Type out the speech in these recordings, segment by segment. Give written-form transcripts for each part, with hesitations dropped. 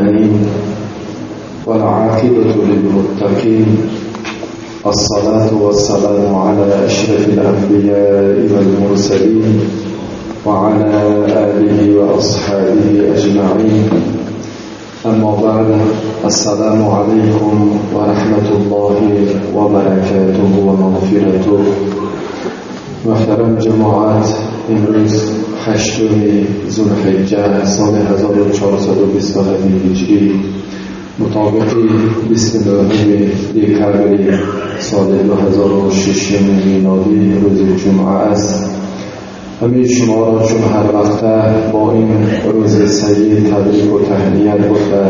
العالمين والعاقبة للمتقين الصلاة والسلام على أشرف الأنبياء والمرسلين وعلى آله وأصحابه أجمعين. أما بعد، السلام عليكم ورحمة الله وبركاته ومغفرته. محترم جماعت، امروز 8 ذوالحجه سال 1427 هجری مطابق 29 دکبر سال 2006 میلادی روز جمعه است. همه شما را چون هر وقت با این روز سعید تبریک و تهنیت گفته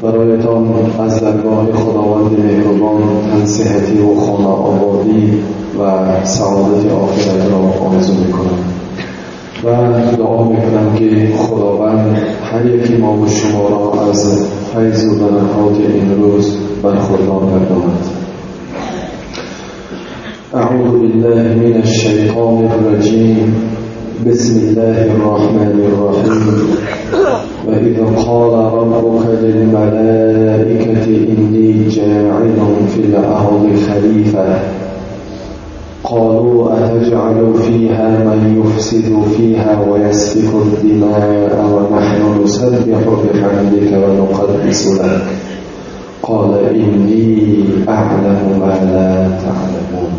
برایتان از درگاه خداوند مهربان تنصیحتی و خانه آبادی و سعادت آخرت را آرزو میکنم و دعا میکنم که خداوند هر یکی ما و شما را از فیض و برکات این روز برخوردار گرداند. اعوذ بالله من الشیطان الرجیم. بسم الله الرحمن الرحیم. و اذ قال ربك للملائكة إني جاعل في الأرض خليفة قالوا أتجعل فيها من يفسد فيها ويسفك الدماء ونحن نسبح بحمدك ونقدس لك قال إني أعلم ما لا تعلمون.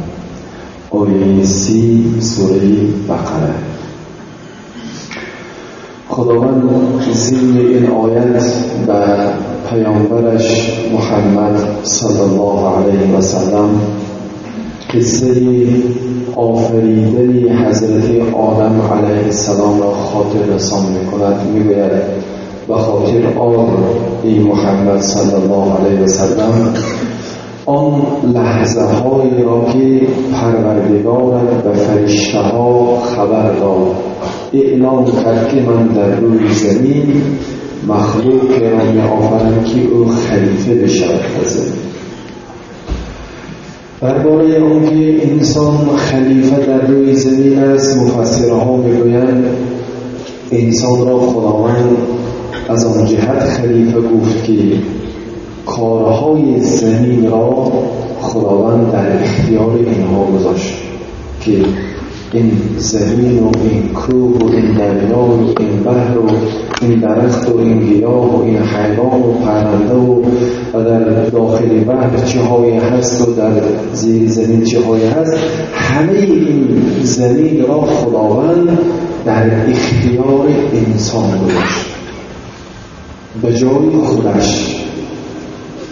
آیه 30 سوره بقره. خداوند ضمن این آیت به پیامبرش محمد صلی الله علیه و سلم قصه آفریدن حضرت آدم علیه السلام را خاطر رسان می‌کند. میگوید به خاطر آن ای محمد صلی الله علیه و سلم آن لحظه هایی را که پروردگارت به فرشته ها خبر داد، اعلام کرد که من در روی زمین مخلوق را می آفرم که او خلیفه بشود در زمین. درباره آنکه انسان خلیفه در روی زمین است، مفسرها میگویند انسان را خداوند از آن جهت خلیفه گفت که کارهای زمین را خداوند در اختیار اینها گذاشت که این زمین و این کوه و این دریا و این بحر و این درخت و این گیاه و این حیوان و پرنده و در داخل بحر چه هایی هست و در زیر زمین چه هایی هست، همه این زمین را خداوند در اختیار انسان گذاشت به جای خودش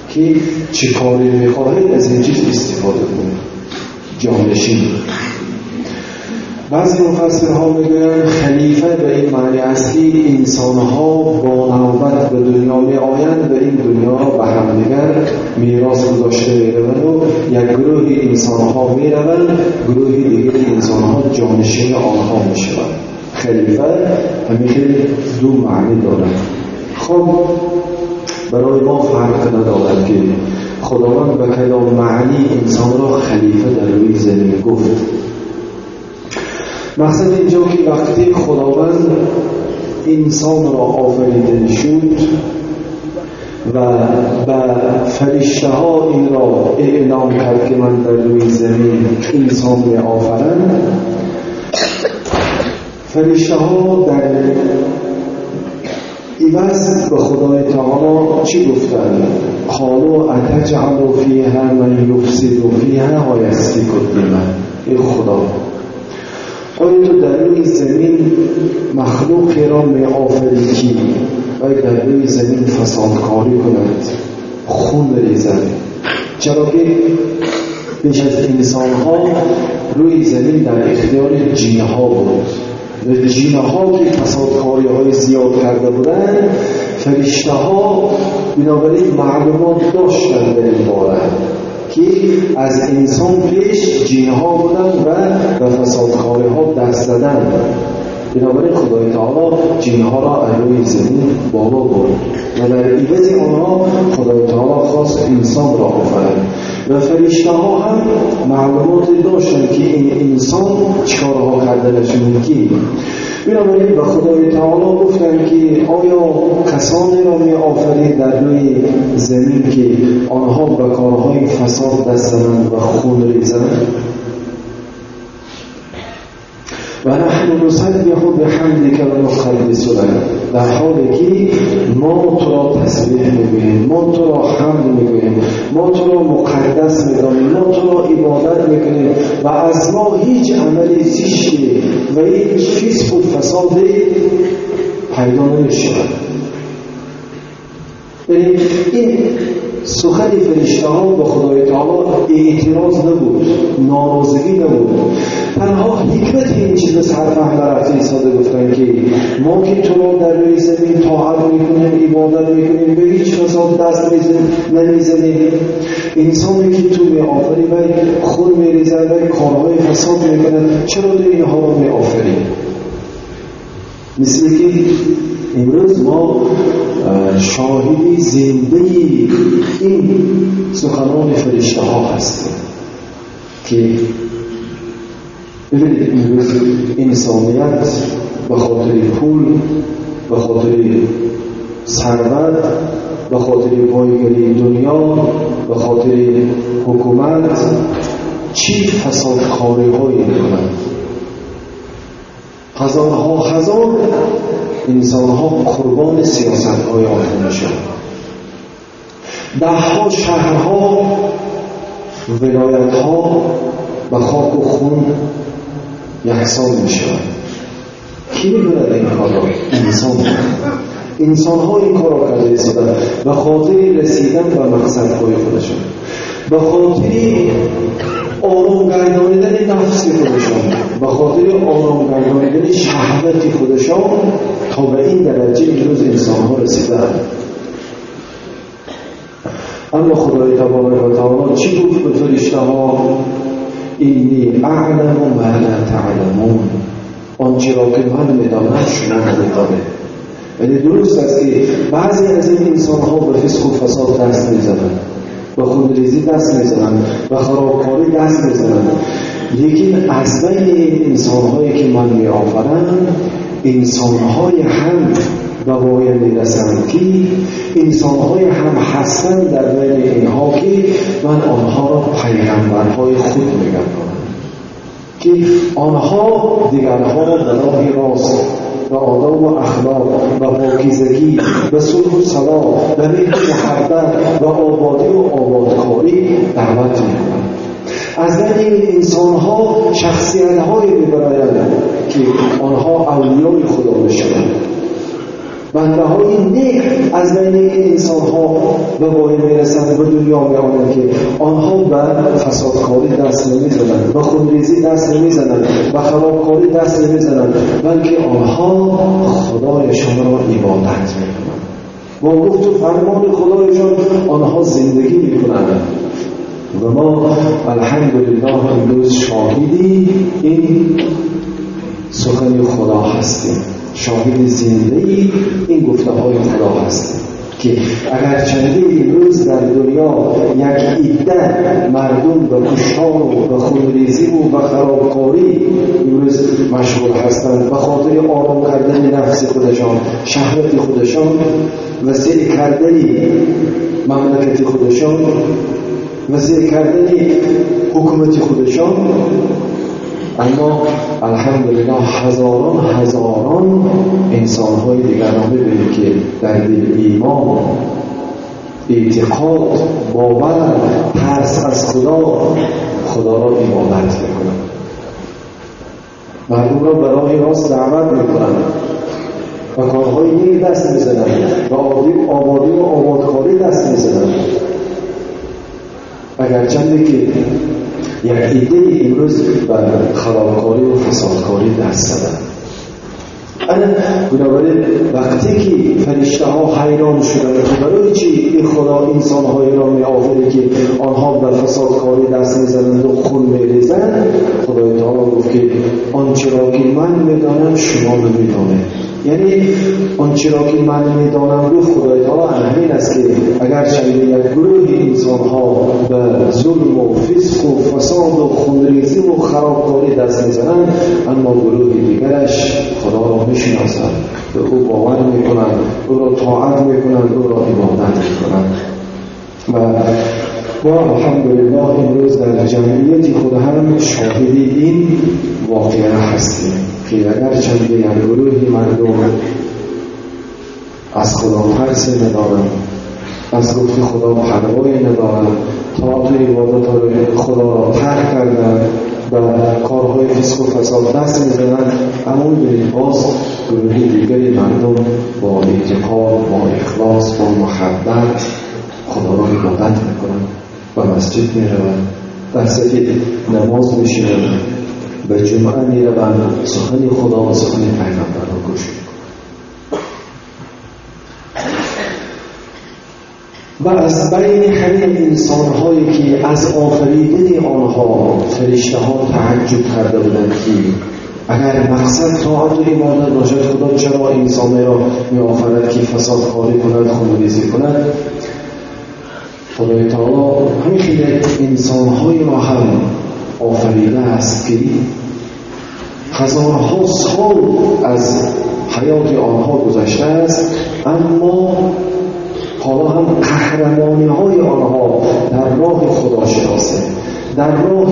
که چه کاری میخواهید از این چیز استفاده کنید، جانشین. بعضی مفسرها میگویند خلیفه به این معنی است که انسانها با نوبت به دنیا می آیند و این دنیا را به همدیگر میراث گذاشته میروند و یک گروه انسانها میروند، گروه دیگر انسانها جانشین آنها میشوند. خلیفه همیشه دو معنی دارد. خب برای ما فرق ندارد که خداوند به کدام معنی انسان را خلیفه در روی زمین گفت. مقصد اینجا که وقتی خداوند انسان را آفریده شد و به فرشته ها این را اعلام کرد که من در روی زمین انسان می آفرم، فرشته ها در عوض به خدای تعالی چی گفتند؟ قالوا اتجعل فیها من یفسد فیها و یسفک الدماء. ای خدا، آیا تو در روی زمین مخلوقی را می آفری که باید در روی زمین فسادکاری کند، خون ریزد؟ چرا که بیش از انسان ها روی زمین در اختیار جین ها بود و جین ها که فسادکاری های زیاد کرده بودند، فرشته ها بنابراین معلومات داشتند در این باره که از انسان پیش جین ها بودند و به فسادکاری ها دست زدند. بنابراین خدای تعالی جین ها را از روی زمین بالا برد و در عوض آنها خدای تعالی خواست انسان را آفرید. و فرشته ها هم معلومات داشتن که این انسان چیکارها کردنش ممکن. بنابراین به خدای تعالی گفتن که آیا کسانی را می آفرید در روی زمین که آنها به کارهای فساد دست زنند و خون ریزند؟ و نحن نسبح بحمدک و نقدس لک، در حالی که ما تو را تسبیح میگوییم، ما تو را حمد میگوییم، ما تو را مقدس میدانیم، ما تو را عبادت میکنیم و از ما هیچ عمل زشتی و هیچ فسق و فسادی پیدا نمیشود. این سخن فرشته ها به خدای تعالی اعتراض نبود، ناراضگی نبود. تنها حکمت این چیز سرفهم رفته ایستاده گفتن که ما که تو را در روی زمین طاعت میکنیم، عبادت میکنیم، به هیچ فساد دست نمیزنیم. انسانی که تو می آفری و خود میریزه و کارهای فساد میکنه، چرا تو اینها را می آفری؟ مثل که امروز ما شاهدی زنده این سخنان فرشته ها هستیم که ببینید امروز انسانیت به خاطر پول، به خاطر ثروت، به خاطر پایگیری دنیا، به خاطر حکومت چی فسادکاری هایی میکنند. هزار انسان ها قربان سیاست های آنها میشن. دهها شهرها، ولایت ها به خاک و خون یکسان میشن. کی میدوند این کار را؟ انسان ها این کار را کرده ایستادن به خاطر رسیدن به مقصد های خودشان، به خاطر آرام گردانیدن نفس خودشان، به خاطر آرام گردانیدن شهوت خودشان تا به این درجه امروز انسان ها رسیدن. اما خدای تبارک و تعالی چی گفت به فرشته ها؟ اینی اعلم ما لا تعلمون، آنچه را که من میدانم شما نمیدانید. یعنی درست است که بعضی از این انسان ها به فسق و فساد دست میزنند، به خونریزی دست میزنند، به خرابکاری دست میزنند، لیکن از بین این انسان هایی که من می آفرم انسان های هم به وای میرسند که انسان های هم هستند در بین اینها که من آنها را پیغمبرهای خود میگردانم که آنها دیگرها را به راه راست و آداب و اخلاق و پاکیزگی و صلح و صلاح و مهر و محبت و آبادی و آبادکاری دعوت میکنند. از بین این انسان ها شخصیت های میبرایند که آنها اولیای خدا بشوند. بنده های نیک از بین این انسان ها به وای میرسند، به دنیا میآمدند که آنها به فسادکاری دست نمیزنند، به خونریزی دست نمیزنند، به خرابکاری دست نمیزنند، بلکه آنها خدایشان را عبادت میکنند. با گفت و فرمان خدایشان آنها زندگی میکنند. و ما الحمدلله امروز شاهدی این سخن خدا هستیم، شاهد زنده این گفته های خدا هستیم که اگر چنده امروز در دنیا یک عده مردم به کشتار و به خونریزی و به خرابکاری امروز مشغول هستند، به خاطر آرام کردن نفس خودشان، شهوت خودشان، وسیع کردن مملکت خودشان، وسیع کردن حکومت خودشان، اما الحمدلله هزاران انسان های دیگر را ببینید که در دل ایمان، اعتقاد، باور، ترس از خدا را عبادت میکنند، مردم را به راه راست دعوت میکنند و کارهای نیک دست میزنند و آبادی و آبادکاری دست میزنند. اگرچنده که یک عده امروز به خرابکاری و فسادکاری دست زدند. بنابراین وقتی که فرشته ها حیران شدند برای چی این خدا انسان های را می آفره که آنها به فسادکاری دست میزنند و خون میریزند، خدای تعالی گفت که آنچه را که من میدانم شما نمیدانید. یعنی آنچه را که من میدانم گفت خدای تعالی همین است که اگر اگرچه یک گروه انسان ها به ظلم و فسق و فساد و خونریزی و خرابکاری دست میزنند، اما گروه دیگرش خدا را میشناسند، به او باور میکنند، او را طاعت میکنند، او را عبادت میکنند. و ما الحمدلله امروز در جمعیت خود هم شاهد این واقعه هستیم که اگرچه یک گروه مردم از خدا ترس ندارند، از گفت خدا پروایی ندارند، طاعت و عبادت خدا را ترک کردند و کارهای فسق و فساد دست میزنند، اما ببینید باز گروه دیگری مردم با اعتقاد، با اخلاص، با محبت خدا را عبادت میکنند و مسجد میروند، در صف نماز میشینند، به جمعه میروند، سخن خدا و سخن پیغمبر را گوش میکنند. و از بین همین انسان‌هایی که از آفریدن آنها فرشته ها تعجب کرده بودند که اگر مقصد طاعت و عبادت باشد، خدا چرا انسان را می آفرد که فساد کاری کند، خونریزی کند؟ خدای تعالی همین انسان‌های را هم آفریده است که هزارها سال از حیات آنها گذشته است، اما حالا هم قهرمانی های آنها در راه خداشناسی، در راه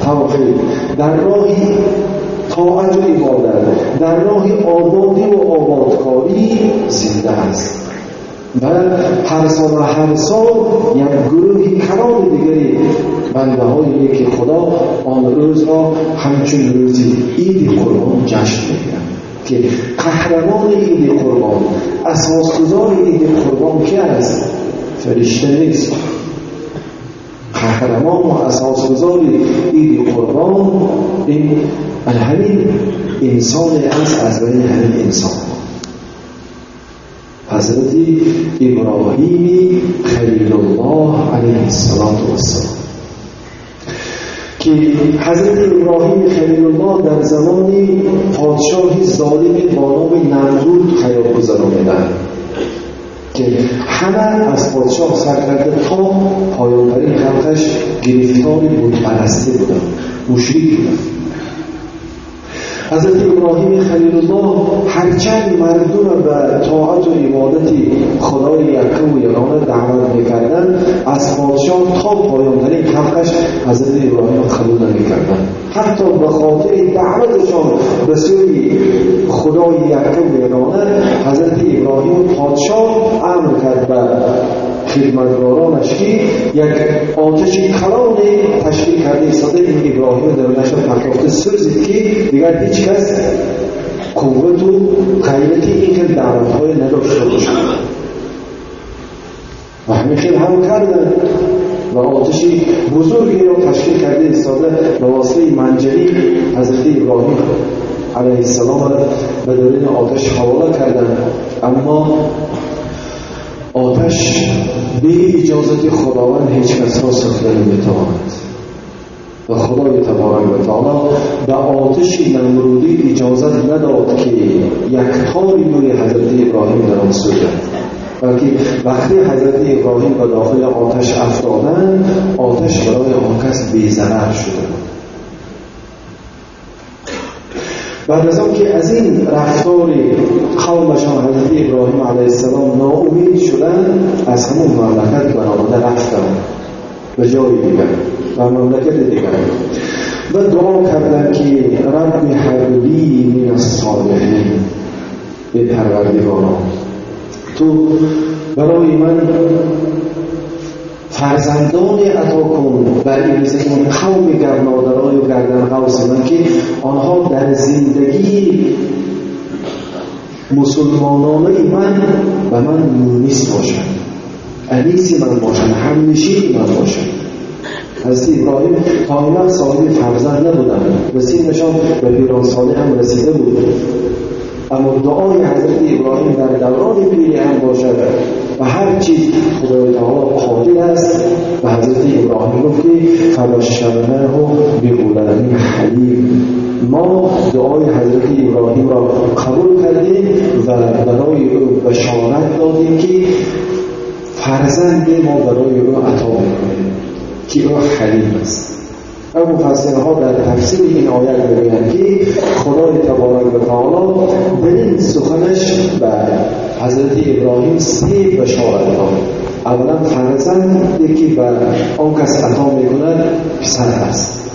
توحید، در راه طاعت و عبادت، در راه آبادی و آبادکاری زنده است. و هر سال یک گروهی کلان دیگری بنده هایی که خدا آن روز را همچون روزی عید قربان جشن میگیرند که قهرمان عید قربان، اساسگزار عید قربان کی است؟ فرشته نیست. قهرمان و اساسگزار عید قربان این همین انسان است از بین همین انسان، حضرت ابراهیم خلیل الله علیه السلام که حضرت ابراهیم خلیل الله در زمان پادشاهی ظالم با نام نمرود حیات گذراندند که همه از پادشاه سر کرده تا پایان‌ترین خلقش گرفتار بت‌پرستی بودند، مشرک بودند. حضرت ابراهیم خلیل الله هرچند مردم به طاعت و عبادت خدای یکم و یگانه دعوت میکردند، از پادشاه تا پایان‌ترین خلقش حضرت ابراهیم قبول نمیکردند، حتی به خاطر دعوتشان به سوی خدای یکم و یگانه حضرت ابراهیم پادشاه امر کرد به خدمتگارانش که یک آتش کلان تشکیل کرده ایستاده، این ابراهیم درونش پرتافته سوزید که دیگر هیچ کس قوت و قیمت این که دعوت‌های نداشته باشد. و همین خیلی هم کردن و آتش بزرگی را تشکیل کرده ایستاده، به واسطه منجنیق حضرت ابراهیم علیه السلام به درون آتش حواله کردند، اما آتش به اجازت خداوند هیچ کس را سوخته نمیتواند و خدای تبارک و تعالی به آتش نمرودی اجازت نداد که یک تاری روی حضرت ابراهیم در آن سوزد، بلکه وقتی حضرت ابراهیم به داخل آتش افتادند، آتش برای آن کس بی‌ضرر شده. بعد از آن که از این رفتار قومشان حضرت ابراهیم علیه السلام ناامید شدند، از همون مملکت برآمده رفتند به جای دیگر و مملکت دیگر و دعا کردند که رب هب لی من الصالحین، ای پروردگارا تو برای من فرزندان عطا کن برای مثل این قوم گرنادرای و گردن قوس من که آنها در زندگی مسلمانانه من و من مونس باشند، انیس من باشند، همنشین من باشند. حضرت ابراهیم تا این وقت صاحب فرزند نبودند، به سنشان به پیرانسالی هم رسیده بود، اما دعای حضرت ابراهیم در دوران پیری هم باشد و هر چیز خدای تعالی قادر است. و حضرت ابراهیم گفت که فبشرناه بغلام حلیم، ما دعای حضرت ابراهیم را قبول کردیم و برای او بشارت دادیم که فرزند ما برای او عطا میکنیم که او حلیم است. و مفسرها در تفسیر این آیه میگویند که خدای تبارک و تعالی در این سخنش به حضرت ابراهیم 3 بشارت داد. اولا فرزندی که به آن کس عطا میکند پسر است.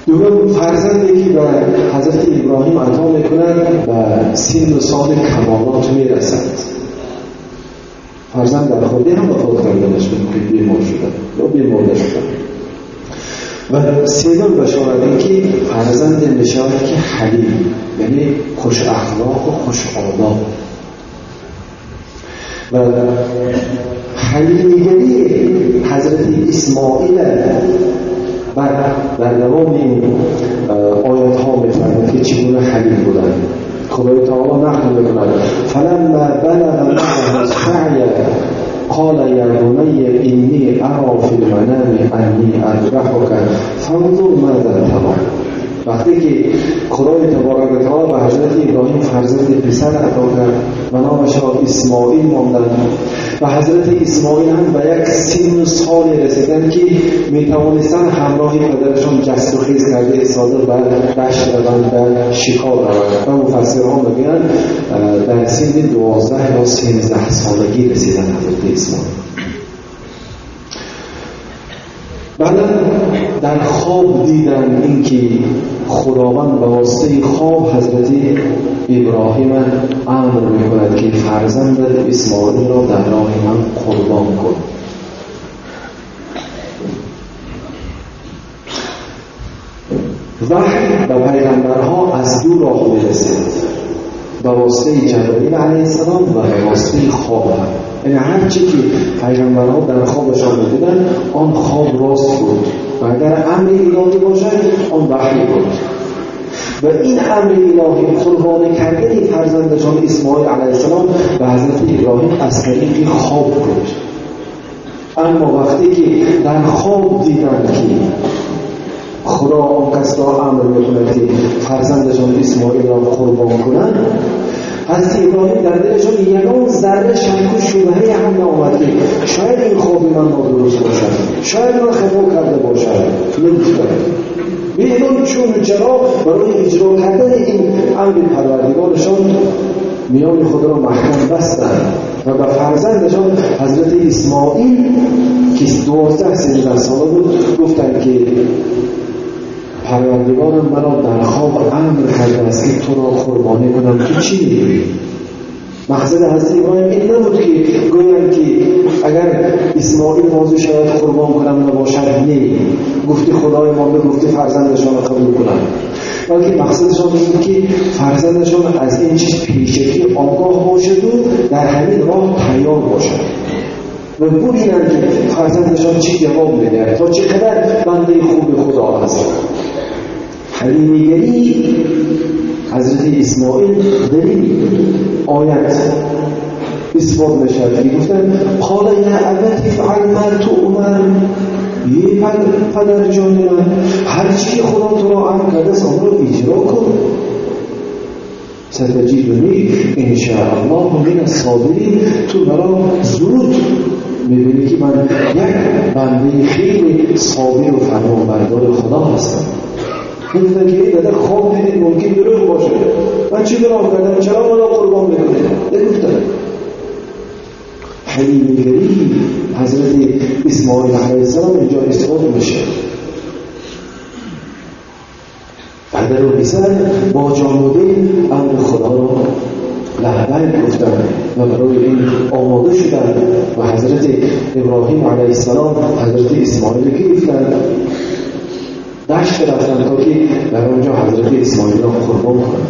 دوم فرزندی که به حضرت ابراهیم عطا میکند به سن و سال کمالات میرسد. فرزند در خودی هم وفات کردنش که بیمار شدن یا بیمارده شدن. و سوم بشارت این که فرزند میشود که حلیم، یعنی خوش اخلاق و خوش آداب. و حلیمیگری حضرت اسماعیل در دوام این آیات ها میفرماید که چگونه حلیم بودند. خدای تعالی نقل میکند فلما بلغ معه السعی قال یا بنی انی ارى فی المنام انی اذبحک فانظر ماذا ترى. وقتی که خدای تبارک و تعالی به حضرت ابراهیم فرزند پسر عطا کرد و نامش را اسماعیل ماندند و حضرت اسماعیل هم به یک سن و سالی رسیدند که میتوانستند همراه پدرشان جست و خیز کرده ایستاده و دشت روند و شکار روند. و مفسرها میگویند در سن 12 یا 13 سالگی رسیدند حضرت اسماعیل. بعدا در خواب دیدن اینکه خداوند به واسطه خواب حضرت ابراهیم امر میکند که فرزندت اسماعیل را در راه من قربان کن. وحی به پیغمبرها از 2 راه میرسید، به واسطه جبرئیل علیه السلام و به واسطه خواب. یعنی هر چی که پیغمبرها در خوابشان می‌دیدند آن خواب راست بود و اگر امر الهی باشد آن وحی بود. و این امر الهی قربانی کردن فرزندشان اسماعیل علیه السلام به حضرت ابراهیم از طریق خواب بود. اما وقتی که در خواب دیدند که خدا آن کس را امر می‌کند که فرزندشان اسماعیل را قربان کنند، حضرت ابراهیم در دلشان یگان ذره شک و شبهه هم نآمد که شاید این خواب من نادرست باشد، شاید من خطا کرده باشد. نگفتند بیرون چون چرا برای اجرا کردن این امر پروردگارشان میان خود را محکم بستند و به فرزندشان حضرت اسماعیل که 12-13 ساله بود گفتند که پروردگارم مرا در خواب امر کرده است که تو را قربانی کنم، تو چی میگویی؟ مقصد حضرت ابراهیم این نبود که گویند که اگر اسماعیل موضوع شود قربان کنم نباشد، نه، گفتی خدای ما گفتی فرزندشان را قبول کنم، بلکه مقصدشان این که فرزندشان از این چیز پیشگی آگاه باشد و در همین راه تیار باشد و ببینند که فرزندشان چی جواب میده تا چقدر بنده خوب خدا است. حلیمیگری حضرت اسماعیل در این آیت اثبات میشود که گفتن قال یا ابتی فعل ما تؤمر، ای پدر جان من هر چی خدا تو را امر کرده است آن را اجرا کن. ستجدنی ان شاء الله من الصابرین. تو برا زود میبینی که من یک بنده خیلی صابر و فرمانبردار خدا هستم. گفتن که این داده خواب دیدید ممکن دروغ باشه، من چی گناه کردم چرا من را قربان میکنه؟ نگفتن. حلیمیگری حضرت اسماعیل علیه السلام اینجا اثبات میشه. پدر و پسر با جان و دل امر خدا را لبیک گفتند و برای این آماده شدند و حضرت ابراهیم علیه السلام حضرت اسماعیل گرفتند، دشت رفتند تا که در آنجا حضرت اسماعیل را قربان کنند.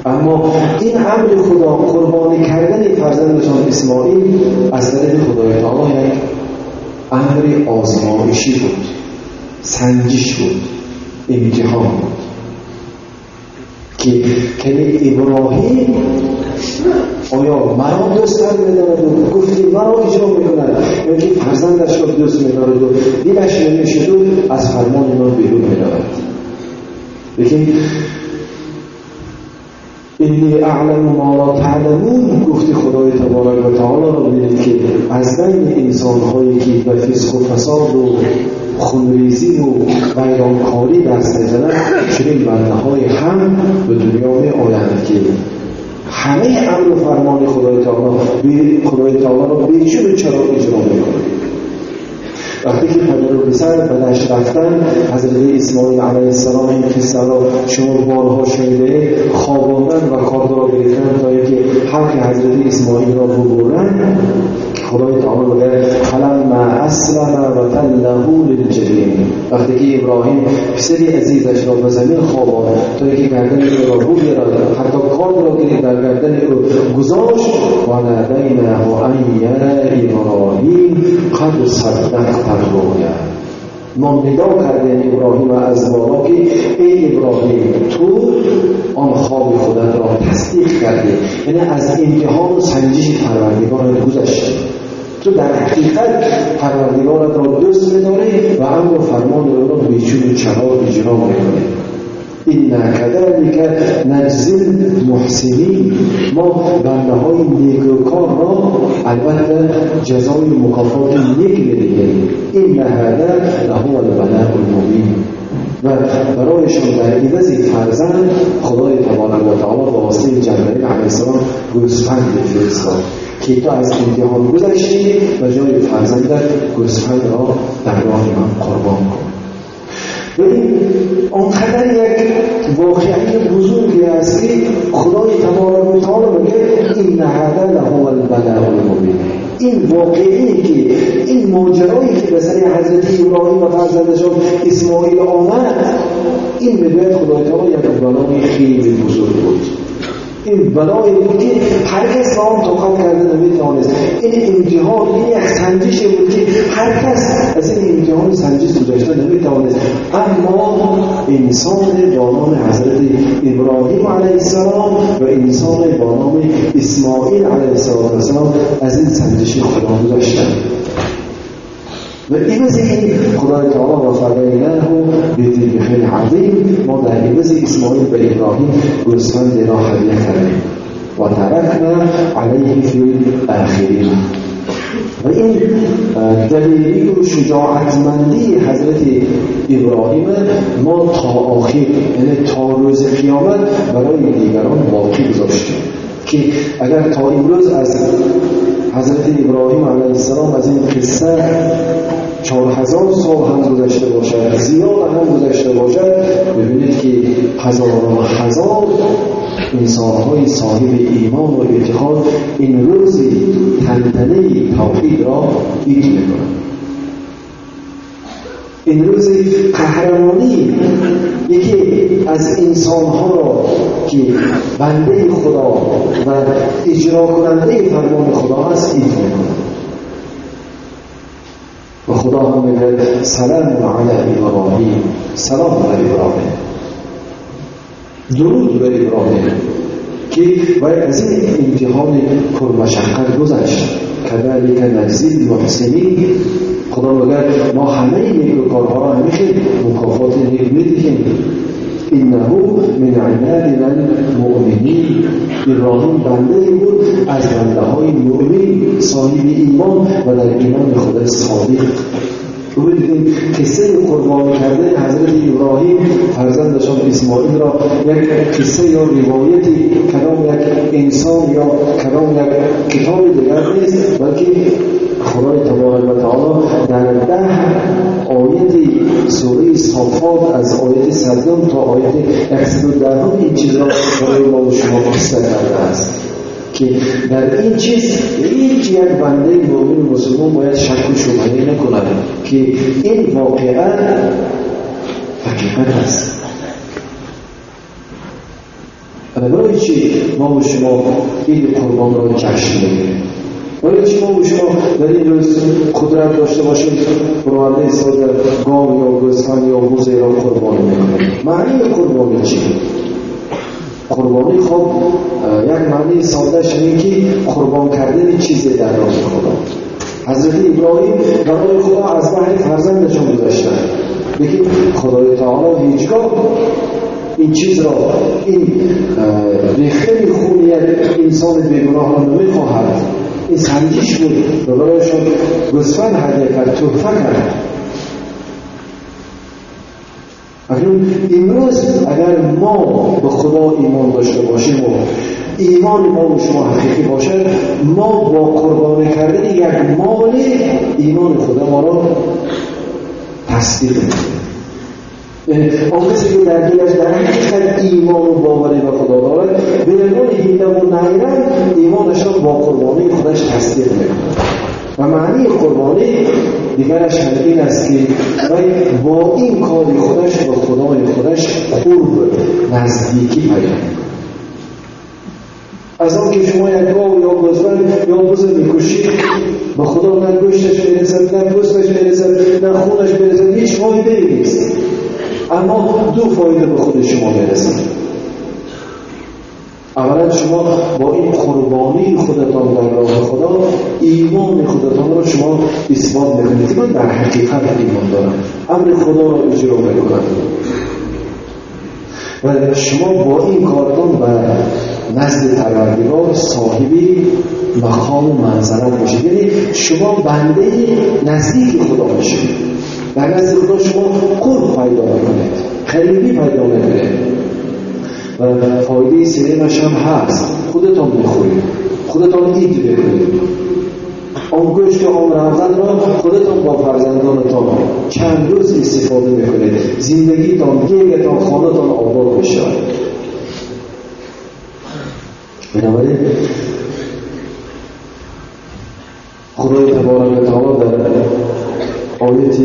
اما این امر خدا قربانی کردن فرزندشان اسماعیل از طرف خدای تعالی یک امر آزمایشی بود، سنجش بود، امتحان بود که ابراهیم آیا مرا دوست می‌دارد و گفتی مرا اجرا می‌کند یا که فرزندش را دوست می‌دارد و دلش نمی‌شد و از فرمان اینا بیرون می‌رود. لیکن انی اعلم ما لا تعلمون، گفتی خدای تبارک و تعالی را ببینید که از بین انسان‌هایی که به فسق و فساد و خونریزی و ویرانکاری دست می‌زنند چنین بنده‌های هم به دنیا می‌آیند که همه امر و فرمان خدای تعالی را به چه و چرا اجرا می‌کنند. وقتی که پدر و پسر به دشت رفتن، حضرت اسماعیل علیه السلام این قصه را شما بارها شنیده، خواباندن و کاردار گرفتن تا اینکه حق حضرت اسماعیل را ببرند. خدای تعالی میگه فلما اسلم و تله للجبین، وقتی که ابراهیم پسری عزیزش را به زمین خواباند تا اینکه گردن او را بگیرد، حتی کارد را گرفت در گردن او گذاشت و نادیناه ان یا ابراهیم قد صدقت الرؤیا، ما ندا کردیم ابراهیم از بالا که ای ابراهیم تو آن خواب خودت را تصدیق کردی، یعنی از امتحان و سنجش پروردگارت گذشتی، تو در حقیقت پروردگارت را دوست می‌داری و امر و فرمان او را بیچون و چرا اجرا می‌کنی. اینا کذالک نجزی المحسنین، ما بنده‌های نیکوکار را البته جزای مکافات نیک می‌دهیم. این هذا لهو البلاء المبین، و برایشان در عوض فرزند خدای تبارک و تعالی با واسطه جبرئیل علیه السلام گوسفند فرستاد که تو از امتحان گذشتی و جای فرزندت گوسفند را در راه من قربان کن. ببین آنقدر یک واقعی بزرگی است که خدای تبارک و تعالی میگه این هذا لهو البلاء المبین، این واقعی که این ماجرایی که به سر حضرت ابراهیم و فرزندشان اسماعیل آمد، این میگوید خدای تعالی یک بلای خیلی بزرگ بود. این بلایی بود که هر کس آن طاقت کرده نمیتوانست. این امتحان، این یک سنجشی بود که هر کس از این امتحان سنجش گذشته نمیتوانست، اما انسان با نام حضرت ابراهیم علیه السلام و انسان با نام اسماعیل علیه السلام از این سنجش خدا گذشتند. و عوض این خدای تعالی و فدیناه بذبح خیلی عظیم، ما در عوض اسماعیل و ابراهیم گوسفند را هدیه کردیم و ترکنا علیه فی الاخرین. و این دلیلی و شجاعتمندی حضرت ابراهیم ما تا آخر، یعنی تا روز قیامت برای دیگران باقی گذاشتیم که اگر تا امروز از حضرت ابراهیم علیه السلام از این قصه 4000 سال هم گذشته باشد، زیاد هم گذشته باشد، ببینید که هزاران هزار انسان‌های صاحب ایمان و اعتقاد این روز تنتنه توحید را ایجاد می‌کنند. این روز قهرمانی یکی از انسان‌ها را که بنده خدا و اجرا کننده فرمان خدا است ایجاد می‌کند. و خدا هم میگه سلام علی ابراهیم، سلام علی ابراهیم، درود بر ابراهیم که باید از این امتحان پرمشقت گذشت. کذالک نجزی المحسنین، خدا میگه ما همه نیکوکارها را همیشه مکافات نیک میدهیم. انه من عبادنا المؤمنین، ابراهیم بنده بود از بنده های مؤمن صاحب ایمان و در ایمان خدا صادق. ببینید قصه قربانی کردن حضرت ابراهیم فرزندشان اسماعیل را یک قصه یا روایتی کلام یک انسان یا کلام یک کتاب دیگر نیست، بلکه خدای تبارک و تعالی در 10 آیت سوره صافات از آیت 100 تا آیت 110 این چیز را برای ما و شما قصه کرده است که در این چیز هیچ یک بنده مؤمن مسلمان باید شک و شبهه نکند که این واقعا حقیقت است. برای چی ما و شما این قربان را جشن بگیریم؟ برای چی ما و شما در این روز قدرت داشته باشیم برآورده ساده گاو یا گوسفند یا بوزه را قربانی میکنیم؟ معنی قربانی چی؟ قربانی خب یک معنی ساده شنید که قربان کردن چیزی در راه خدا. حضرت ابراهیم برای خدا از بحر فرزندشون گذشتن، لیکن خدای تعالی هیچگاه این چیز را، این ریختن خون یک انسان بیگناه را نمیخواهد این سنجش بود و برایشان گوسفند هدیه کرد، تحفه کرد. امروز اگر ما به خدا ایمان داشته باشیم و ایمان ما و شما حقیقی باشد، ما با قربانی کردن یک مال ایمان خدا ما را تصدیق می‌کند. آن کسی که در دلش در حقیقت ایمان و باوری به خدا دارد، به عنوان هیله و نیرنگ ایمانش را با قربانی خودش تصدیق می‌کند. و معنی قربانی دیگرش این است که با این کاری خودش با خدای خودش قرب نزدیکی پیدا می‌کند. از آن که شما یک گاو یا گوسفند یا بز می‌کشید، به خدا نه گوشتش میرسد، نه پوستش میرسد، نه خونش میرسد، هیچ فایده‌ای نیست. اما دو فایده به خود شما میرسد. اولا شما با این قربانی خودتان در راه خدا ایمان خودتان را شما اثبات میکنید که من در حقیقت ایمان دارم، امر خدا را اجرا میکنم. و شما با این کارتان به نزد پروردگار صاحبی مقام و منزلت باشید، یعنی شما بنده نزدیک خدا باشید. در نزد خدا شما قرب پیدا میکنید، قریبی پیدا میکنید. و فایده سومش هم هست، خودتان میخورید، خودتان عید بکنید. آن گوشت آن رمضان را خودتان با فرزندانتان چند روز استفاده میکنید، زندگیتان، گیرتان، خانه‌تان آباد بشود. بنابراین خدای تبارک و تعالی در آیت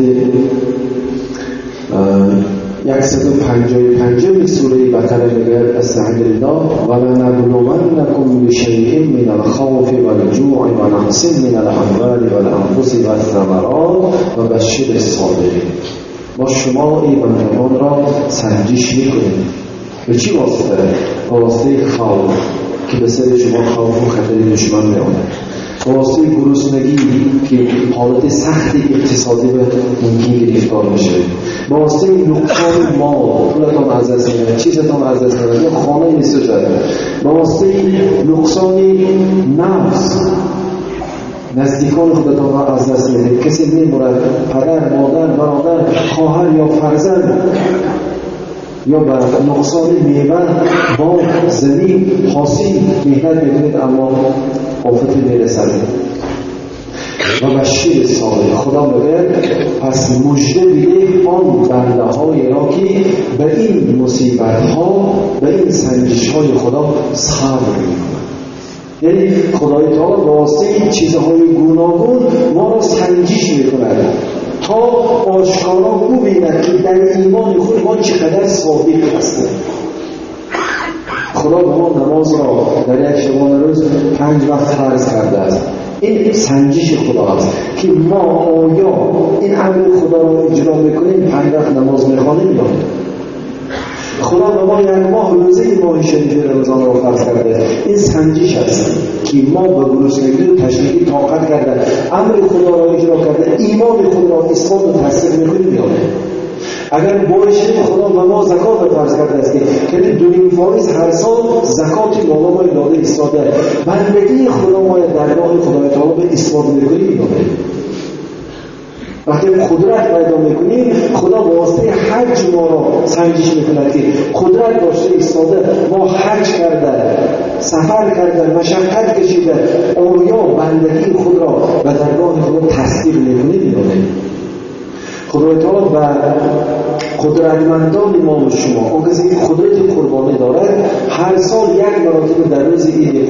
155 سوره بقره میگه استعد الله ولنبلونکم بشیء من الخوف والجوع ونقص من الاموال والانفس والثمرات وبشر الصابرین. ما شما این بندگان را سنجش میکنیم. به چی واسطه؟ به واسطه خوف که به سر شما خوف و خطر دشمن میآید، به واسطه گرسنگی که حالت سخت اقتصادی به ممکن گرفتار میشه، به واسطه نقصان مال، پولتان از دست میره، چیزتان از دست میره، خانه میسوزد، به واسطه نقصان نفس، نزدیکان خودتان را از دست میده، کسی میمورد، پدر، مادر، برادر، خواهر یا فرزند، یا به نقصان میوه، باغ، زمین، حاصل مهنت میکنید اما آفت میرسد. و بشیر صابرین، خدا میگه پس مژده بده آن بنده های را که به این مصیبت ها، به این سنجش های خدا صبر میکنند. یعنی خدای تعالی واسطه این چیزهای گوناگون ما را سنجش میکند تا آشکارا ببیند که در ایمان خود ما چقدر صادق هستیم. خدا به ما نماز را در یک شبانه روز 5 وقت فرض کرده است. این سنجش خدا است که ما آیا این امر خدا را اجرا میکنیم، 5 وقت نماز میخوانیم یا خدا به ما یک ماه روزه ماه شریف رمضان را فرض کرده. این سنجش است که ما به گرسنگی و تشنگی طاقت کرده، امر خدا را اجرا کرده، ایمان خود را اثبات و تصدیق میکنیم یا نه. اگر بارشت خدا به ما زکات فرض کرده است که 2.5 فایز هر سال زکات بالا ما داده ایستاده، بندگی خدا ما درگاه خدای تعالی به اثبات میکنیم یا نه. وقتی قدرت پیدا میکنیم، خدا واسطه حج ما را سنجش میکند که قدرت داشته ایستاده، ما حج کرده، سفر کرده، مشقت کشیده، آیا بندگی خود را به درگاه خدا تصدیق میکنیم یا نه. خدای تعالی و قدرتمندان ما و شما، اون کسی که قدرت قربانی دارد، هر سال 1 مرتبه در روز عید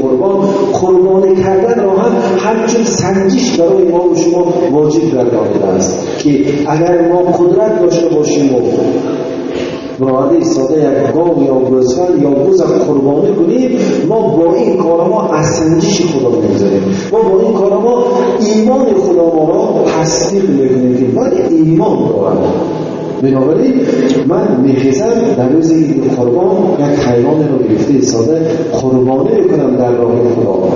قربانی کردن را هم همچون سنجش برای ما و شما واجب گردانیده است که اگر ما قدرت داشته باشیم و برای ایستاده یک گاو یا گوسفند یا بز قربانی کنیم، ما با این کار ما از سنجش خدا میگذاریم، ما با این کار ما ایمان خدا ما را تصدیق میکنیم که من ایمان دارم. بنابراین من میخیزم در روز عید قربان یک حیوان رو گرفته ایستاده قربانی میکنم در راه خدا،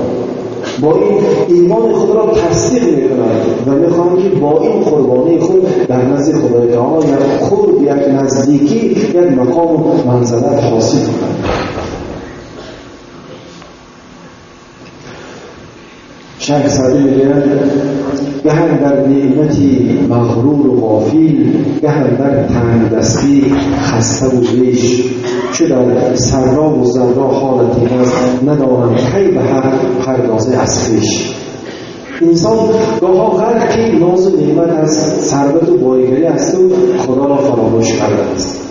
با این ایمان خود را تصدیق میکنم و میخوام که با این قربانی خود در نزد خدای تعالی یک قرب، یک نزدیکی، یک مقام و منزلت حاصل کنم. شیخ سعدی میگوید گهن در نعمتی مغرور و غافل، گهن در تنگ دستی خسته و ریش، چو در سرا و ضرا حالتی هست، ندانم کی به حق پردازه از خویش. انسان گاها غرقی ناز و نعمت است، ثروت و بایگری است و خدا را فراموش کرده است.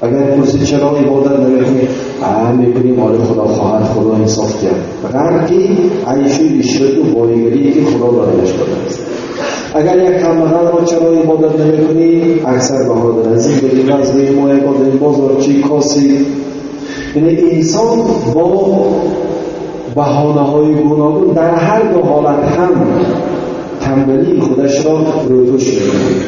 اگر پرسید چرا عبادت نمی‌کنی؟ می‌کنیم حال خدا خواهد، خدا انصاف کرد. غرقی عیش و عشرت و بایگری که خدا برایش داده است. اگر یک کمبغل را چرا عبادت نمی‌کنی؟ اکثر بهادر از این بدین از به ما عبادت بازارچی کاسی. یعنی انسان با بهانه‌های گوناگون در هر دو حالت هم تنبلی خودش را روپوش می‌کند.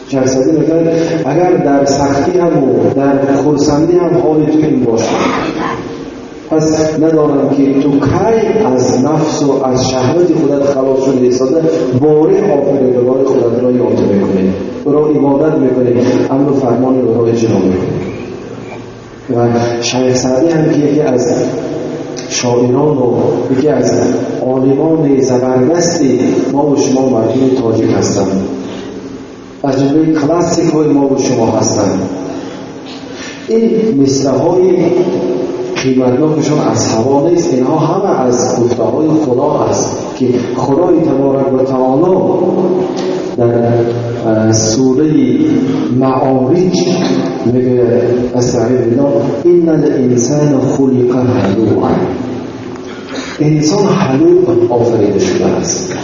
شیخ سعدی میگه اگر در سختی هم و در خرسندی هم حال تو این باشه، پس ندانم که تو کی از نفس و از شهوت خودت خلاص شده ایستاده، باری آفریدگار خودت را یاد میکنی، او را عبادت میکنی، امر و فرمان او را اجرا میکنی. و شیخ سعدی هم که یکی از شاعران و یکی از عالمان زبردستی ما و شما مردم تاجیک هستند، از جمله کلاسیک های ما و شما هستند. این مصرع های قیمتناکشان از هوا نیست، اینها همه از گفته های خدا است که خدای تبارک و تعالی در سوره معارج میگه استعیذ بالله ان الانسان خلق هلوعا. انسان هلوع آفریده شده است.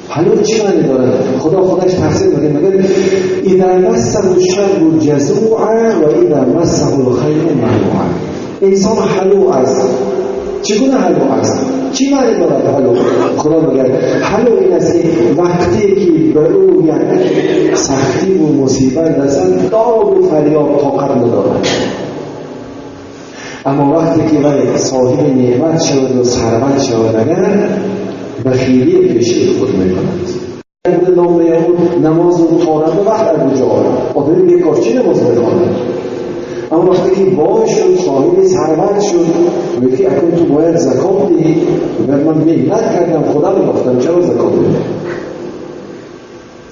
هلوع چی معنی داره؟ خدا خودش تفسیر میگه اذا مسه الشر جزوعا و اذا مسه الخیر منوعا. انسان هلوع است. چگونه هلوع است؟ چی معنی دارد هلوع؟ خدا میگه هلوع این است که وقتی که به او یک سختی و مصیبت رسد داد و فریاد طاقت ندارد، اما وقتی که وی صاحب نعمت شود و ثروت شود اگر بخیلی پیش خود میکند. نام یهود نماز و طهارت وقت از کجا آدمی بیکار چی نماز میخواند؟ اما وقتی که باعث شد صاحب ثروت شد میگه که اکنون تو باید زکات دهی، من محنت کردم خدا رو باختم چرا زکات بدم؟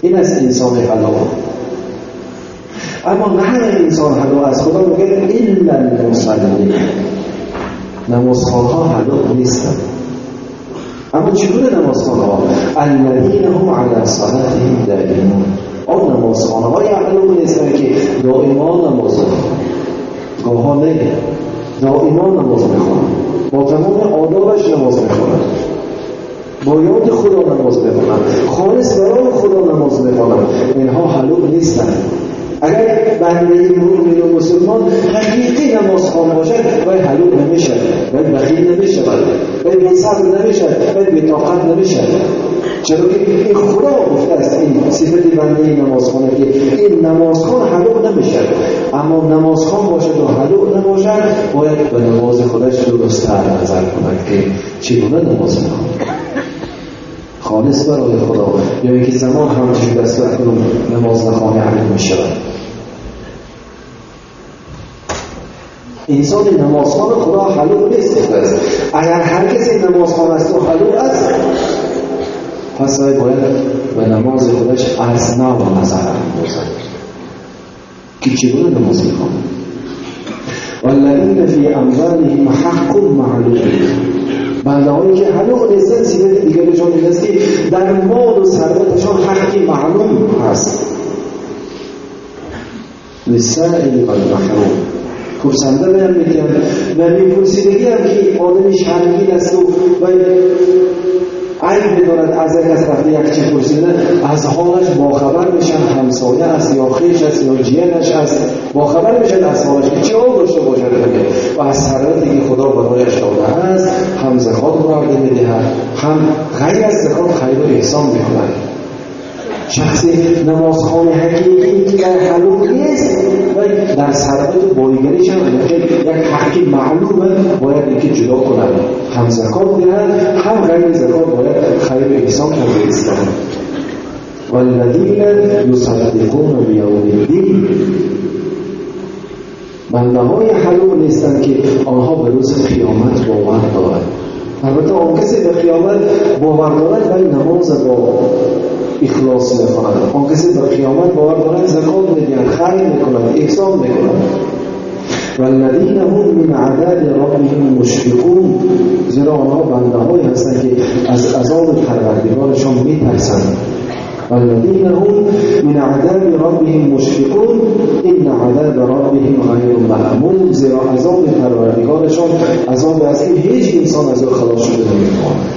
این است انسان حلال. اما نه همه انسان حلال است. خدا میگه الا المصلین، نمازخوان‌ها حلال نیستند. اما چگونه نمازخوان‌ها؟ الذین هم علی صلاتهم دائمون. آن نمازخوان‌های حلال نیستند که دائما نماز می‌خوانند، گاها نه، دائما نماز می‌خوانند، با تمام آدابش نماز می‌خوانند، با یاد خدا نماز می‌خوانند، خالص برای خدا نماز می‌خوانند. اینها حلال نیستند. اگر بنده مومن و مسلمان حقیقی نمازخوان باشد باید حلوع نمیشد، باید بخیل نمیشد، باید بی‌صبر نمیشد، باید بی‌طاقت نمیشد. چرا که این خدا گفته است این صفت بنده نمازخوانه که این نمازخوان حلوع نمیشد. اما نمازخوان باشد و حلوع نباشد باید به نماز خودش درست‌تر نظر کند که چگونه نماز می‌خواند، خالص برای خدا، یا اینکه زمان هم شده است و اکنون نماز نخوانه عمل می شود. انسان نمازخوان خدا حلوع نیست. اگر هر کسی نمازخوان است و حلوع است، پس باید به نماز خودش از نو نظر اندازد که چگونه نماز می‌خواند. والذین فی اموالهم حق معلوم. بنده هایی که حلوع نیستند صفت دیگرشان این است که در مال و ثروتشان حقی معلوم هست. للسائل والمحروم. پرسنده بیان میکنند و میپرسیدگی هم که آدمی شرمگین است و عیب بدارد از یک از رفته یک چی پرسیده از حالش باخبر میشن، همسایه است یا خویش است یا جیرش است، باخبر میشن از حالش که چه حال داشته باشد و از ثروتی که خدا برایش داده است هم زکات برده میدهد، هم غیر از زکات خیر و احسان میکند. شخصی نمازخوان حقیقی که در حلوع نیست و در ثروت و بایگریش هم یک حقی معلومه باید اینکه جدا کنند، هم زکات دهند هم غیر زکات باید خیر و احسان کرده ایستند. والذین یصدقون بیوم الدین. بنده های حلوع نیستند که آنها به روز قیامت باور دارند. البته اون کسی به قیامت باور دارد ولی نماز با اخلاص میکنند، اون کسی به قیامت باور دارد زکات میدهند، خیر میکنند، احسان میکنند. والذین هم من عذاب ربهم مشفقون، زیرا آنها بنده‌هایی هستند که از عذاب پروردگارشان میترسند. والذین هم من عذاب ربهم مشفقون ان عذاب ربهم غیر مأمون، زیرا عذاب پروردگارشان عذابی است که هیچ انسان از آن خلاص شده نمیتواند.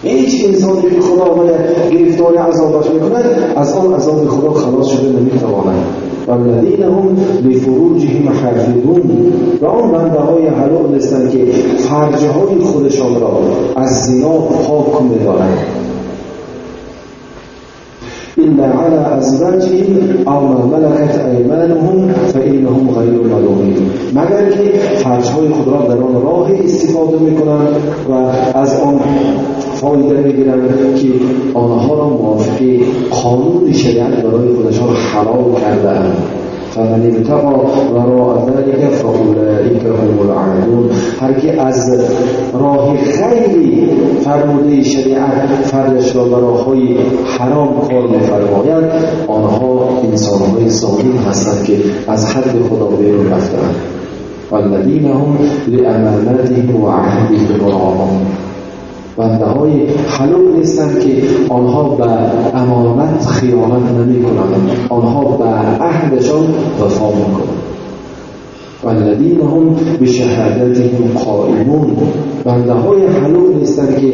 هیچ انسانی که خدا گرفتار عذابش میکند از آن عذاب خدا خلاص شده نمیتواند. والذین هم لفروجهم حافظون، و آن بنده‌های حلال هستند که فرجهای خودشان را از زنا پاک می‌دارند. إلا على أزواجهم أو ما ملكت أيمانهم فإنهم غير ملومين، مگر که فرجهای خود را در آن راه استفاده میکنند و از آن فایده میگیرند که آنها را موافق قانون شریعت برای خودشان حلال کرده‌اند. فمن ابتغى وراء ذلك فاولئك هم العادون، هر که از راه غیری فرموده شریعت فرجش را به راه‌های حرام کار می‌فرماید، آنها انسان‌های ظالم هستند که از حد خدا بیرون رفته‌اند. والذین هم لأماناتهم و عهدهم راعون، بنده‌های حلال نیستند که آنها به امانت خیانت نمی‌کنند، آنها به عهدشان وفا می‌کنند. والذین هم بشهادتهم قائمون، بنده‌های حلال نیستند که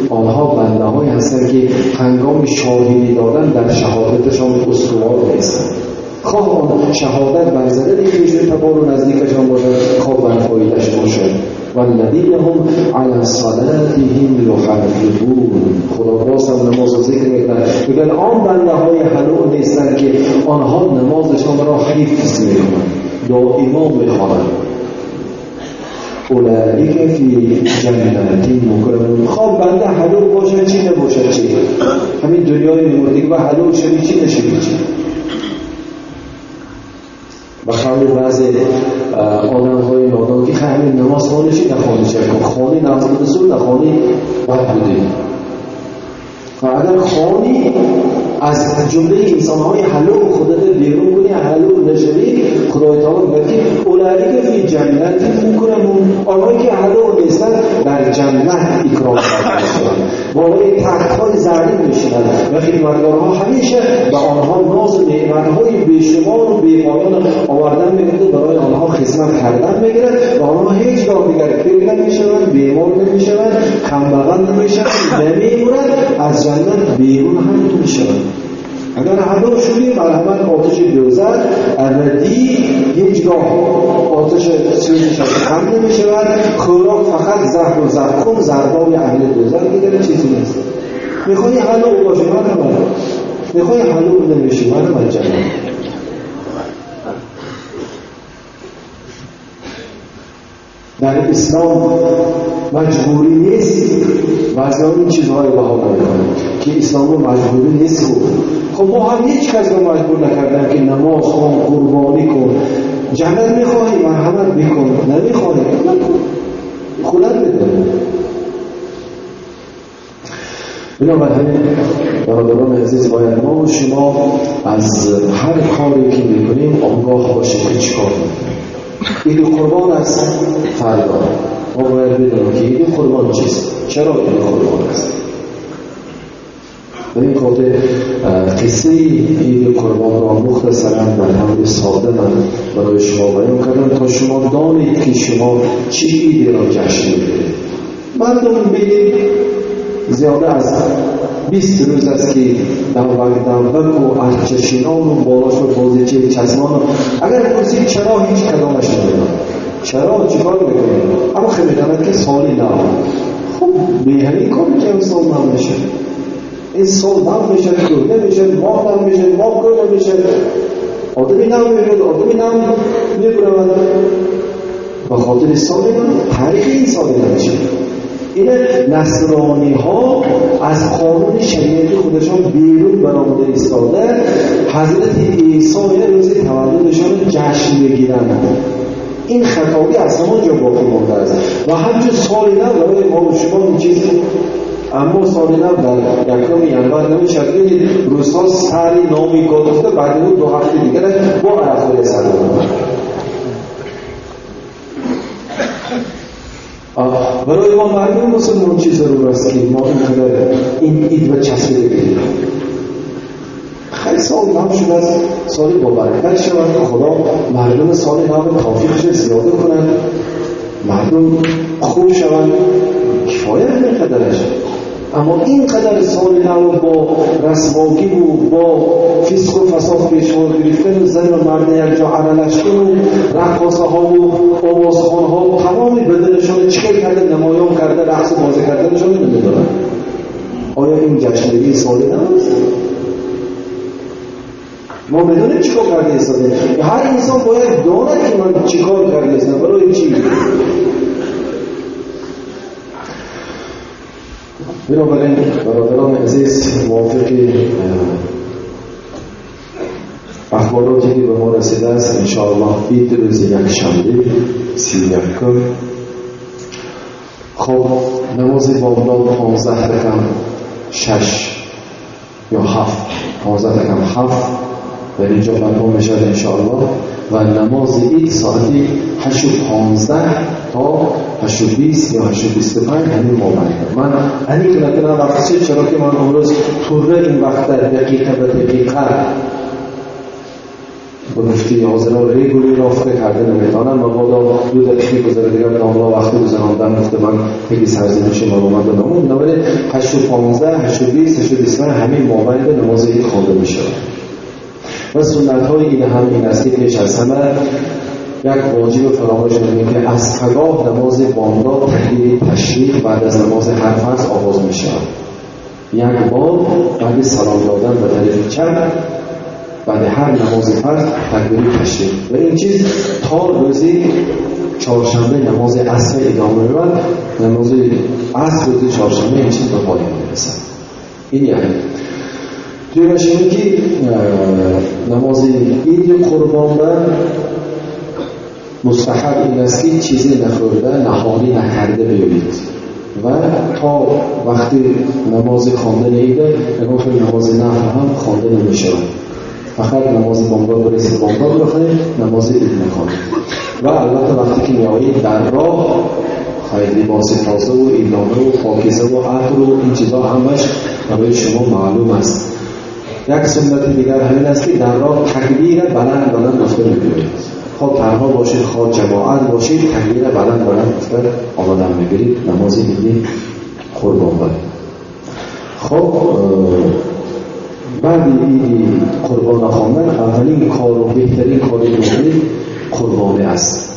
آنها بنده‌هایی هستند که هنگام شاهدی دادن در شهادتشان استوار نیستند، خواه آن شهادت بر ضرر خویش تبار و نزدیکشان باشد، خواه بر فایده‌اش باشد. والذین هم علی صلاتهم یحافظون، خدا باز هم نماز را ذکر می‌کند، میگن آن بنده‌های حلال نیستند که آنها نمازشان را حفظ می‌کنند، دائما می‌خوانند. اولئک فی جنات مکرمون، خواه بنده حلال باشد چی نباشد چی، همین دنیای می‌مردیم و حلال شدی چی نشدی چی. بخاطر بعضی آدم‌های نادان که همین نماز خوانشی نخوانی چه کن، خوانی نماز رسول نخوانی بد بودی. و اگر خوانی از جمله انسان‌های حلال خودت بیرون کنی، حلال نشوی، خدای تعالی میگه اولئک فی جنات مکرمون، آنهایی که حلال نیستند در جنت اکرام می‌شوند، بالای تخت‌های زرین می‌شینند و خدمتگارها همیشه به آنها ناز و نعمت‌های بیشمار و بی‌پایان آوردن می‌کنند، برای آنها خدمت کردن می‌گیرند و آنها هیچگاه دیگر پیر نمی‌شوند، بیمار نمی‌شوند، خمبغل نمی‌شوند، نمی‌مرند، از جنت بیرون هم نمی‌شوند. اگر حلال شدی مرحمت آتش دوزخ ابدی هیچگاه آتش سوزش هم نمی‌شود، خوراک فقط زهر و زقوم زرداب اهل دوزخ دیگر چیزی نیست. میخوایی حلال باشی مرحمت، میخوایی حلال نمیشی مرحمت جنت. در اسلام مجبوری نیست و از این چیزهای بها نمی‌کنه که اسلام مجبوری نیست. خب ما هم هیچ کس رو مجبور نکردن که نماز خوان، قربانی کن، جنت میخواهی مرحمت بکن، نمیخواهی خودت بده. بنابراین برادران عزیز باید ما و شما از هر کاری که میکنیم آگاه باشیم که چیکار میکنیم. عید قربان است فردا، ما باید بدونیم که عید قربان چیست، چرا عید قربان است. به این خاطر قصه عید قربان را مختصراً در حمد ساده من برای شما بیان کردم تا شما دانید که شما چه عیدی را جشن میگیرید. مردم بگید زیاده از 20 روز است که دنبک و ارچشینان و بالاش و بازیچه چسمان، اگر پرسید چرا هیچ کدامش نمیدن، چرا چیکار میکنید، اما خیلی داند که سالی نه. خب بیهنی کن که این سال نم میشه، این سال نم میشه، کرده میشه، ماه نم میشه، ماه کرده میشه، آدمی نم میشه، آدمی نم میبرود به خاطر سالی نم، تاریخ این سالی نمیشه. این نصرانی ها از قانون شریعت خودشان بیرون برآمده ایستاده، حضرت عیسی روز تولدشان جشن بگیرند. این خطابی از همانجا باقی مانده است و همچون سال نو برای ما و شما این چیز. اما سال نو در یکم ینور نمیشد ببینید روزها سری نامی گذاشته بعد اون 2 هفته دیگر با عرفای سر برای ما مردم مسلمان چی ضرور است که ما این عید و چسبیده بگیریم. خیلی سال نو شده است، سالی با برکت شود که خدا مردم سال نو توفیقش زیاده کنند، مردم خوب شوند، کفایت اینقدرش. اما اینقدر سال نو با رسواگی و با فسق و فساد پیشوار گرفتن و زن و مرد یک جا عللشکن و رقاصه ها و آوازخوان ها و تمام بدنشان چکل کرده، نمایان کرده، رقص و بازی کردنشان نمیدونن. آیا این جشنواره سال نو است؟ ما بدونیم چیکار کرده هستیم. هر انسان باید داند که من چیکار کرده هستم، برای چی؟ بنابراین برادران عزیز، موافق اخباراتی که به ما رسیده است، انشاءالله عید روز یکشنبه 31 خب نماز بامداد 15 رقم 6 یا 7 15 رقم 7 در اینجا برپا میشد انشاءالله و نماز عید ساعتی 8:15 تا 8:20 یا 8:25 همین مابین. من اینی که نکنم وقتی چرا که من امروز طوره این وقت دقیقه به دقیقه به مفتی حاضران ریگولی رافته کرده نمیتانم و بادا 2 دقیقه گذاره دیگر ناملا وقتی گذراندم گفته من خیلی سرزنش معلومات نمون نمیده 8:15 8:20 8:25 همین مابین نماز عید خوانده میشه. و سنت های این هم این است که پیش از همه یک واجب فراموش نکنید که از پگاه نماز بامداد تکبیر تشریق بعد از نماز هر فرض آغاز می شود. یک بار بعد سلام دادن به طرف چپ بعد هر نماز فرض تکبیر تشریق و این چیز تا روزی چهارشنبه نماز عصر ادامه می‌یابد. نماز عصر روز چهارشنبه این چیز به پایان می‌رسد. این یعنی دیگه که نماز عید قربان مستحب این است که چیزی نخورده نهاری نکرده بیایید و تا وقتی نماز خواندن عید نگاه نماز نفل هم خوانده نمی‌شود. فقط نماز بامداد برسید بامداد بخونید، نماز عید نخوانید. و البته وقتی که میایید در راه خیلی لباس تازه و ایلانه و پاکیزه و عطر و این چیزا همش برای شما معلوم است. یک سنت دیگر همین است که در راه تکبیر بلند گفته می‌گویید. خب تنها باشید، خب جماعت باشید، تکبیر بلند گفته آمدن می‌گیرید نماز عید قربان برید. خب بعد عید قربان خواندن اولین کار و بهترین کاری قربانی است.